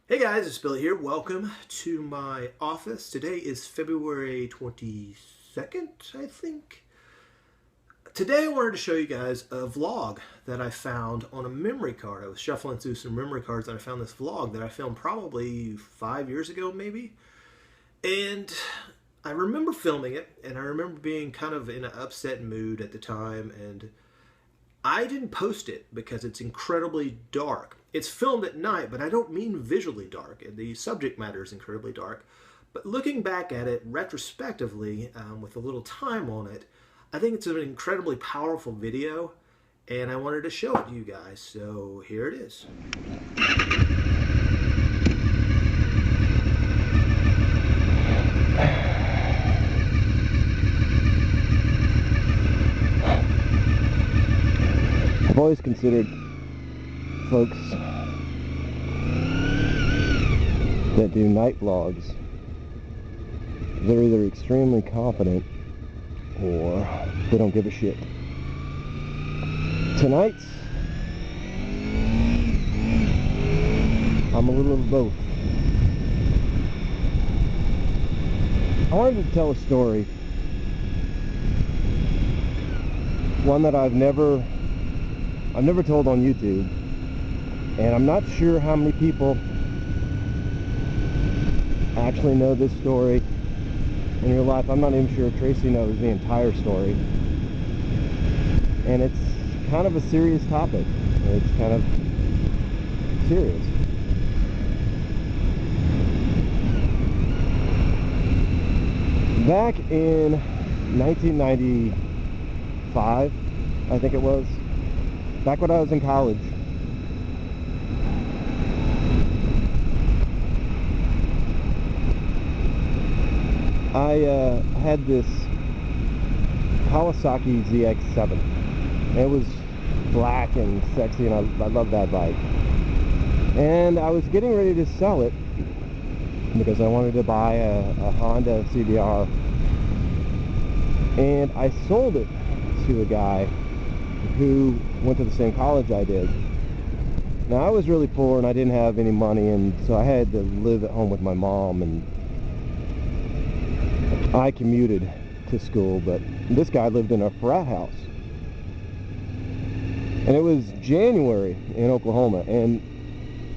Hey guys, it's Billy here. Welcome to my office. Today is February 22nd, I think. Today I wanted to show you guys a vlog that I found on a memory card. I was shuffling through some memory cards and I found this vlog that I filmed probably 5 years ago maybe. And I remember filming it, and I remember being kind of in an upset mood at the time, and I didn't post it because it's incredibly dark. It's filmed at night, but I don't mean visually dark. The subject matter is incredibly dark. But looking back at it retrospectively, with a little time on it, I think it's an incredibly powerful video, and I wanted to show it to you guys. So here it is. I've always considered folks that do night vlogs, they're either extremely confident or they don't give a shit. Tonight, I'm a little of both. I wanted to tell a story, one that I've never told on YouTube, and I'm not sure how many people actually know this story in real life. I'm not even sure if Tracy knows the entire story, and it's kind of a serious topic. It's kind of serious. Back in 1995, I think it was, back when I was in college, I had this Kawasaki ZX7. It was black and sexy, and I love that bike. And I was getting ready to sell it because I wanted to buy a Honda CBR. And I sold it to a guy who went to the same college I did. Now, I was really poor and I didn't have any money, and so I had to live at home with my mom, and I commuted to school, but this guy lived in a frat house. And it was January in Oklahoma, and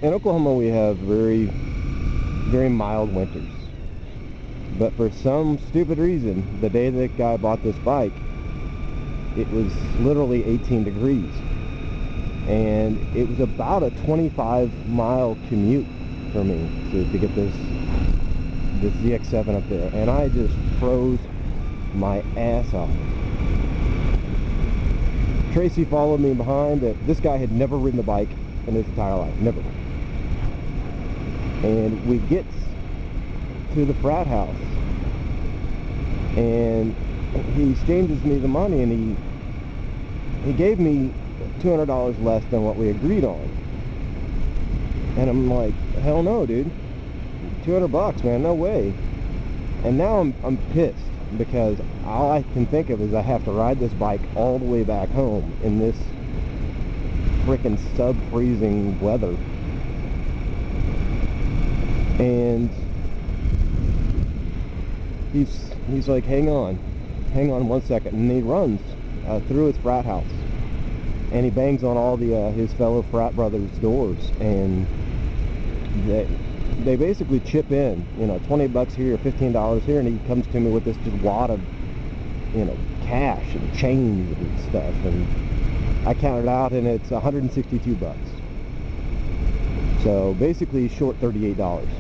in Oklahoma we have very, very mild winters. But for some stupid reason, the day that guy bought this bike, it was literally 18 degrees, and it was about a 25-mile commute for me to get this ZX7 up there, and I just froze my ass off. Tracy followed me behind. This guy had never ridden a bike in his entire life, never. And we get to the frat house, and he exchanges me the money, and he gave me $200 less than what we agreed on. And I'm like, hell no, dude, 200 bucks, man, no way. And now I'm pissed, because all I can think of is I have to ride this bike all the way back home in this freaking sub-freezing weather. And he's like, hang on 1 second, and he runs through his frat house, and he bangs on all his fellow frat brothers' doors, and they basically chip in, 20 bucks here, $15 here, and he comes to me with this just wad of, cash and change and stuff, and I counted out, and it's 162 bucks. So basically short $38,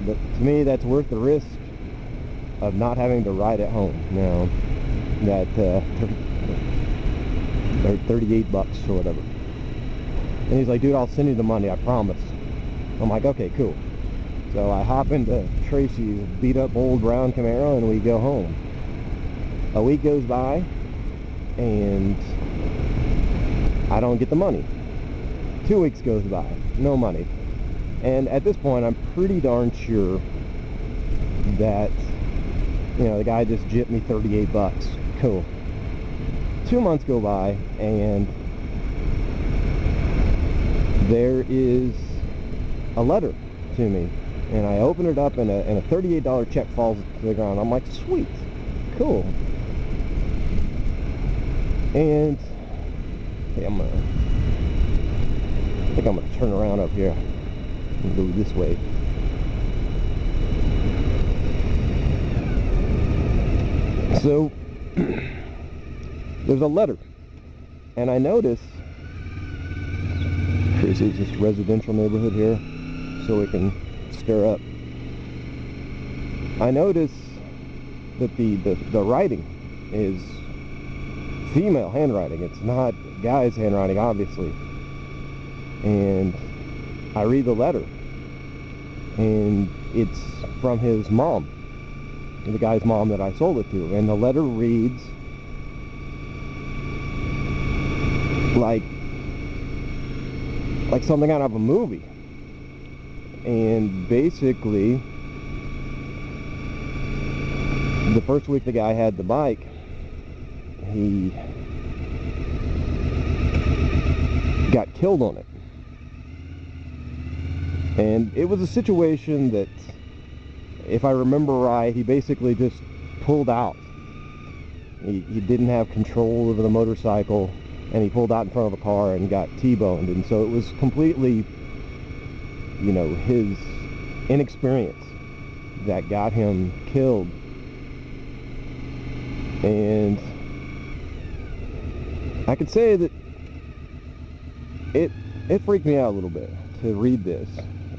but to me that's worth the risk of not having to ride at home. Now that 38 bucks or whatever. And he's like, dude, I'll send you the money, I promise. I'm like, okay, cool. So I hop into Tracy's beat up old brown Camaro, and we go home. A week goes by, and I don't get the money. 2 weeks goes by, no money. And at this point, I'm pretty darn sure that, the guy just gypped me 38 bucks. Cool. 2 months go by, and there is a letter to me And I open it up, and a $38 check falls to the ground. I'm like, sweet, cool. And hey, I think I'm gonna turn around up here and go this way. So there's a letter, and I notice, this is this residential neighborhood here, so we can stir up. I notice that the writing is female handwriting. It's not guy's handwriting, obviously. And I read the letter, and it's from his mom, the guy's mom that I sold it to. And the letter reads like something out of a movie. And basically, the first week the guy had the bike, he got killed on it. And it was a situation that, if I remember right, he basically just pulled out. He didn't have control over the motorcycle, and he pulled out in front of a car and got T-boned. And so it was completely, you know, his inexperience that got him killed. And I could say that it freaked me out a little bit to read this.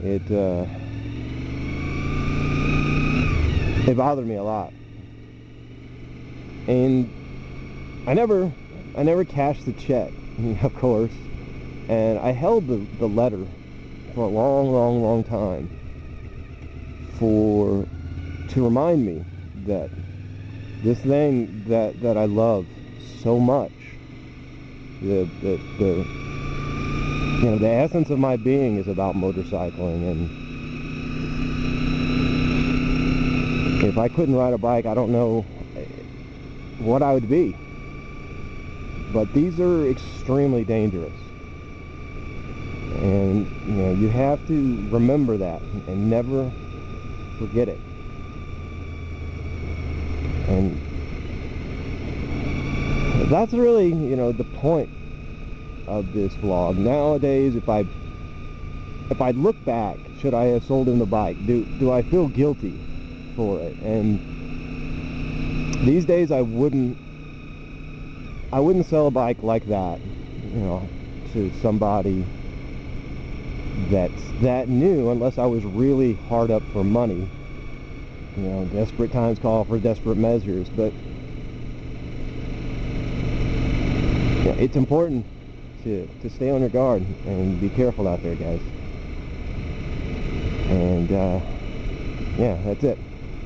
It bothered me a lot. And I never cashed the check, of course. And I held the letter for a long time to remind me that this thing that I love so much, the you know, the essence of my being is about motorcycling. And if I couldn't ride a bike, I don't know what I would be. But these are extremely dangerous, and you know, you have to remember that and never forget it. And that's really, you know, the point of this vlog. Nowadays, if I look back, should I have sold him the bike? Do I feel guilty for it? And these days I wouldn't sell a bike like that, you know, to somebody that's that new, unless I was really hard up for money. You know, desperate times call for desperate measures. But yeah, it's important to stay on your guard and be careful out there, guys. And yeah, that's it.